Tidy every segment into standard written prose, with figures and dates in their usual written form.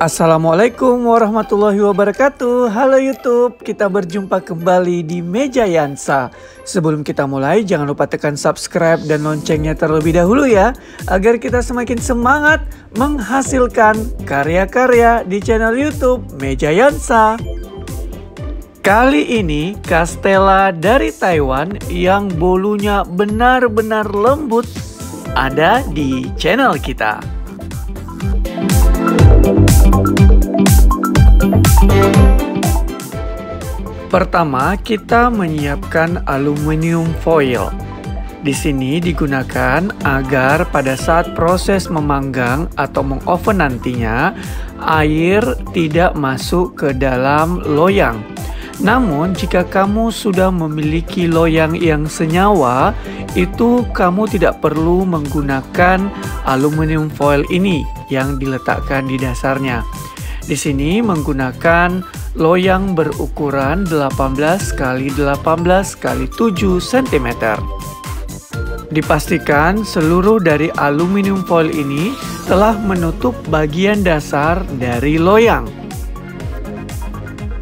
Assalamualaikum warahmatullahi wabarakatuh. Halo YouTube, kita berjumpa kembali di Meja Yansa. Sebelum kita mulai, jangan lupa tekan subscribe dan loncengnya terlebih dahulu ya, agar kita semakin semangat menghasilkan karya-karya di channel YouTube Meja Yansa. Kali ini Castella dari Taiwan yang bolunya benar-benar lembut ada di channel kita. Pertama, kita menyiapkan aluminium foil. Di sini digunakan agar pada saat proses memanggang atau mengoven nantinya, air tidak masuk ke dalam loyang. Namun, jika kamu sudah memiliki loyang yang senyawa, itu kamu tidak perlu menggunakan aluminium foil ini yang diletakkan di dasarnya. Di sini menggunakan loyang berukuran 18 x 18 x 7 cm. Dipastikan seluruh dari aluminium foil ini telah menutup bagian dasar dari loyang.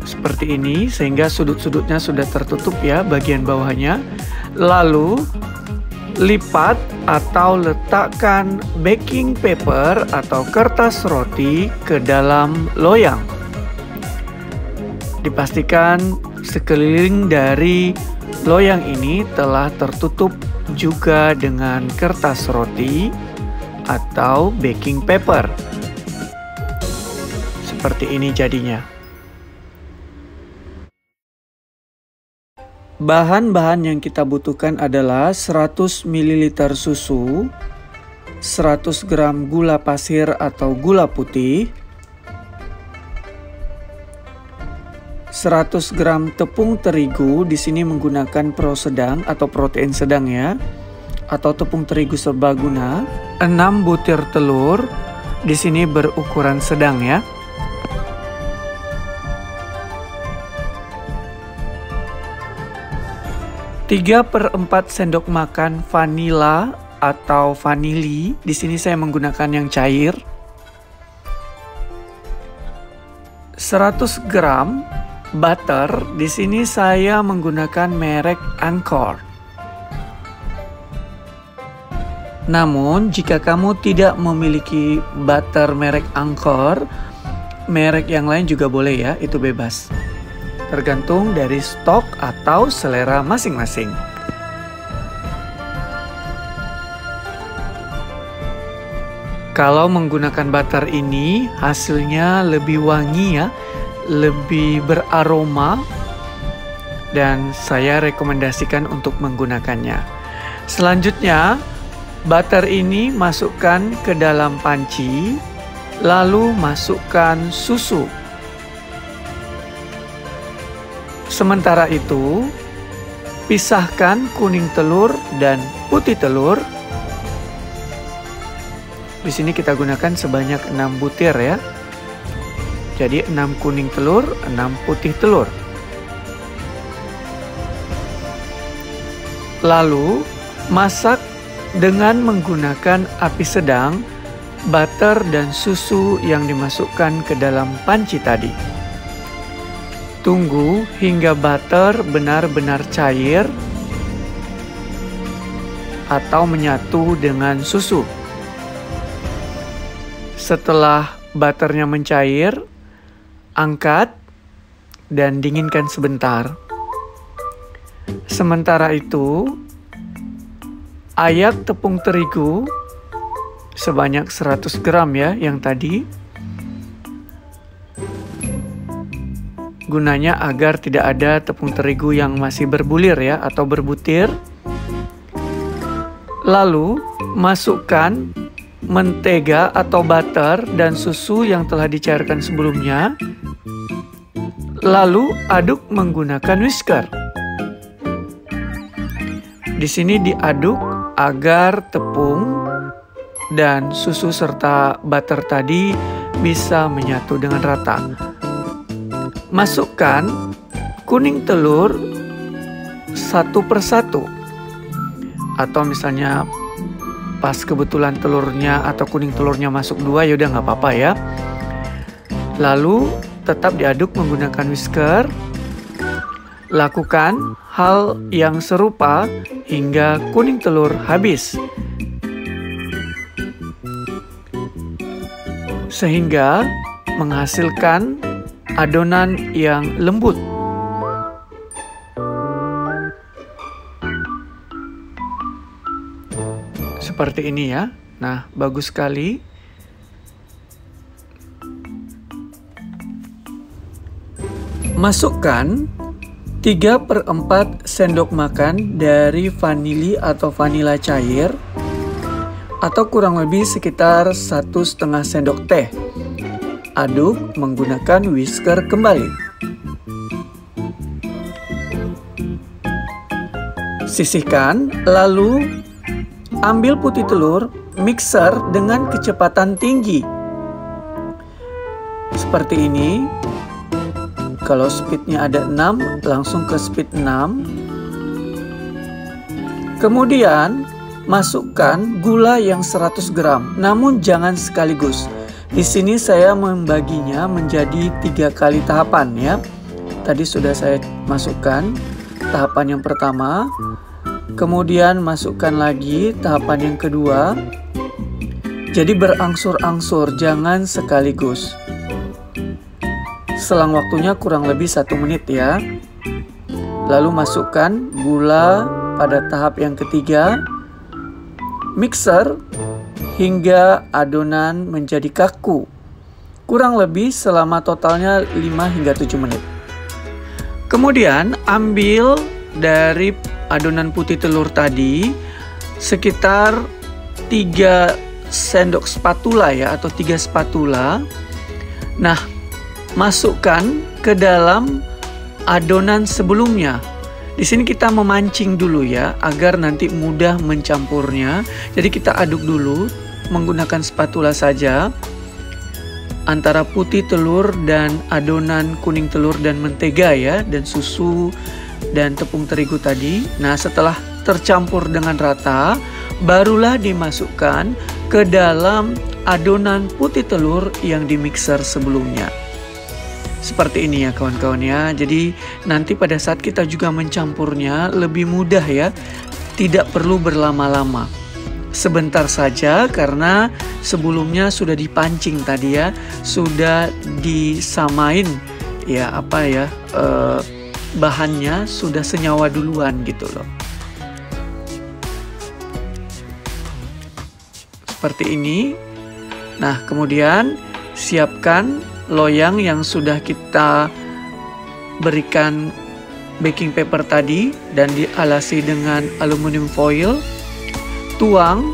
Seperti ini, sehingga sudut-sudutnya sudah tertutup ya, bagian bawahnya. Lalu lipat atau letakkan baking paper atau kertas roti ke dalam loyang. Dipastikan sekeliling dari loyang ini telah tertutup juga dengan kertas roti atau baking paper. Seperti ini jadinya. Bahan-bahan yang kita butuhkan adalah 100 ml susu, 100 gram gula pasir atau gula putih, 100 gram tepung terigu, di sini menggunakan pro sedang atau protein sedang ya, atau tepung terigu serbaguna, 6 butir telur, di sini berukuran sedang ya. 3/4 sendok makan vanila atau vanili. Di sini saya menggunakan yang cair. 100 gram butter. Di sini saya menggunakan merek Anchor. Namun, jika kamu tidak memiliki butter merek Anchor, merek yang lain juga boleh ya, itu bebas. Tergantung dari stok atau selera masing-masing. Kalau menggunakan butter ini, hasilnya lebih wangi ya, lebih beraroma, dan saya rekomendasikan untuk menggunakannya. Selanjutnya, butter ini masukkan ke dalam panci, lalu masukkan susu. Sementara itu, pisahkan kuning telur dan putih telur. Di sini kita gunakan sebanyak 6 butir ya. Jadi 6 kuning telur, 6 putih telur. Lalu, masak dengan menggunakan api sedang butter dan susu yang dimasukkan ke dalam panci tadi. Tunggu hingga butter benar-benar cair atau menyatu dengan susu. Setelah butternya mencair, angkat dan dinginkan sebentar. Sementara itu, ayak tepung terigu sebanyak 100 gram ya yang tadi. Gunanya agar tidak ada tepung terigu yang masih berbulir ya, atau berbutir. Lalu masukkan mentega atau butter dan susu yang telah dicairkan sebelumnya. Lalu aduk menggunakan whisker. Di sini diaduk agar tepung dan susu serta butter tadi bisa menyatu dengan rata. Masukkan kuning telur 1 per 1, atau misalnya pas kebetulan telurnya atau kuning telurnya masuk 2, ya udah nggak apa-apa ya. Lalu tetap diaduk menggunakan whisker. Lakukan hal yang serupa hingga kuning telur habis. Sehingga menghasilkan adonan yang lembut. Seperti ini ya. Nah, bagus sekali. Masukkan 3/4 sendok makan dari vanili atau vanila cair atau kurang lebih sekitar 1,5 sendok teh. Aduk menggunakan whisker kembali. Sisihkan, lalu ambil putih telur, mixer dengan kecepatan tinggi. Seperti ini. Kalau speednya ada 6, langsung ke speed 6. Kemudian masukkan gula yang 100 gram, namun jangan sekaligus. Di sini saya membaginya menjadi 3 kali tahapan ya. Tadi sudah saya masukkan tahapan yang pertama, kemudian masukkan lagi tahapan yang kedua. Jadi berangsur-angsur, jangan sekaligus. Selang waktunya kurang lebih 1 menit ya. Lalu masukkan gula pada tahap yang ketiga. Mixer hingga adonan menjadi kaku. Kurang lebih selama totalnya 5 hingga 7 menit. Kemudian ambil dari adonan putih telur tadi sekitar 3 sendok spatula ya, atau 3 spatula. Nah, masukkan ke dalam adonan sebelumnya. Di sini kita memancing dulu ya, agar nanti mudah mencampurnya. Jadi kita aduk dulu menggunakan spatula saja antara putih telur dan adonan kuning telur dan mentega ya, dan susu dan tepung terigu tadi. Nah, setelah tercampur dengan rata, barulah dimasukkan ke dalam adonan putih telur yang dimixer sebelumnya. Seperti ini ya kawan-kawan ya. Jadi nanti pada saat kita juga mencampurnya lebih mudah ya. Tidak perlu berlama-lama. Sebentar saja karena sebelumnya sudah dipancing tadi ya. Sudah disamain ya bahannya sudah senyawa duluan gitu loh. Seperti ini. Nah, kemudian siapkan loyang yang sudah kita berikan baking paper tadi dan dialasi dengan aluminium foil. Tuang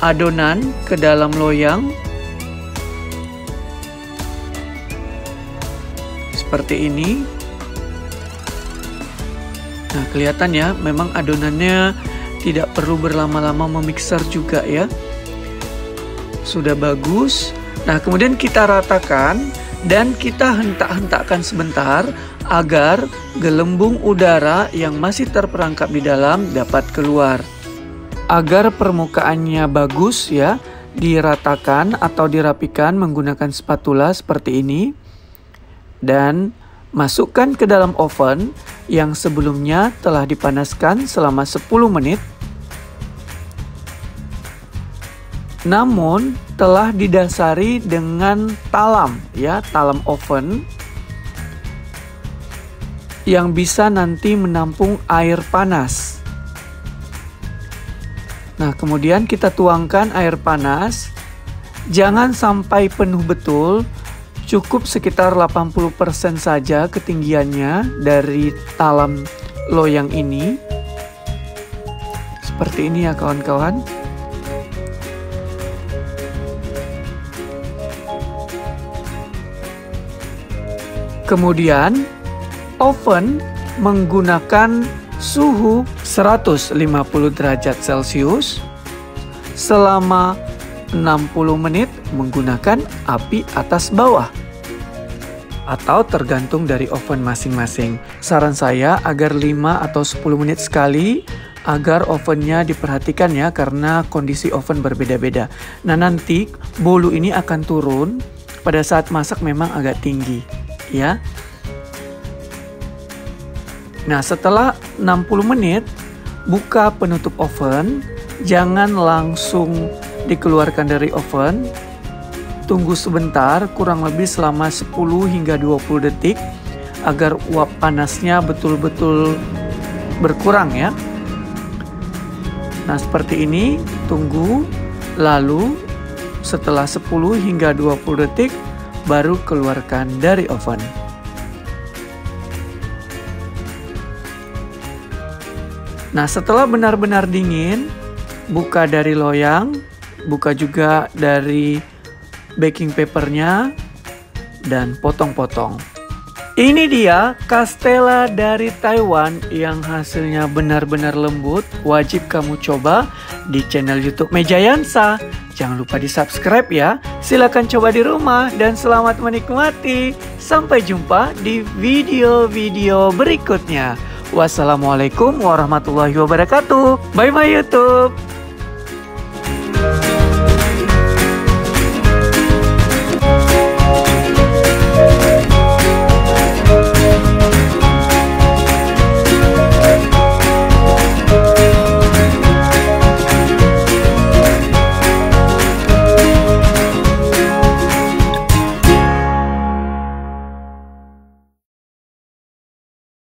adonan ke dalam loyang. Seperti ini. Nah, kelihatan ya, memang adonannya tidak perlu berlama-lama memixer juga ya. Sudah bagus. Nah, kemudian kita ratakan dan kita hentak-hentakkan sebentar agar gelembung udara yang masih terperangkap di dalam dapat keluar. Agar permukaannya bagus ya, diratakan atau dirapikan menggunakan spatula seperti ini. Dan masukkan ke dalam oven yang sebelumnya telah dipanaskan selama 10 menit. Namun telah didasari dengan talam ya, talam oven yang bisa nanti menampung air panas. Nah, kemudian kita tuangkan air panas. Jangan sampai penuh betul, cukup sekitar 80% saja ketinggiannya dari talam loyang ini. Seperti ini ya kawan-kawan. Kemudian oven menggunakan suhu 150 derajat Celcius selama 60 menit menggunakan api atas bawah. Atau tergantung dari oven masing-masing. Saran saya agar 5 atau 10 menit sekali agar ovennya diperhatikan ya, karena kondisi oven berbeda-beda. Nah, nanti bolu ini akan turun pada saat masak memang agak tinggi, ya. Nah, setelah 60 menit, buka penutup oven. Jangan langsung dikeluarkan dari oven. Tunggu sebentar, kurang lebih selama 10 hingga 20 detik agar uap panasnya betul-betul berkurang ya. Nah, seperti ini, tunggu. Lalu setelah 10 hingga 20 detik baru keluarkan dari oven. Nah, setelah benar-benar dingin, buka dari loyang, buka juga dari baking papernya, dan potong-potong. Ini dia Castella dari Taiwan yang hasilnya benar-benar lembut. Wajib kamu coba di channel YouTube Mejayansa. Jangan lupa di subscribe ya. Silahkan coba di rumah dan selamat menikmati. Sampai jumpa di video-video berikutnya. Wassalamualaikum warahmatullahi wabarakatuh. Bye bye YouTube.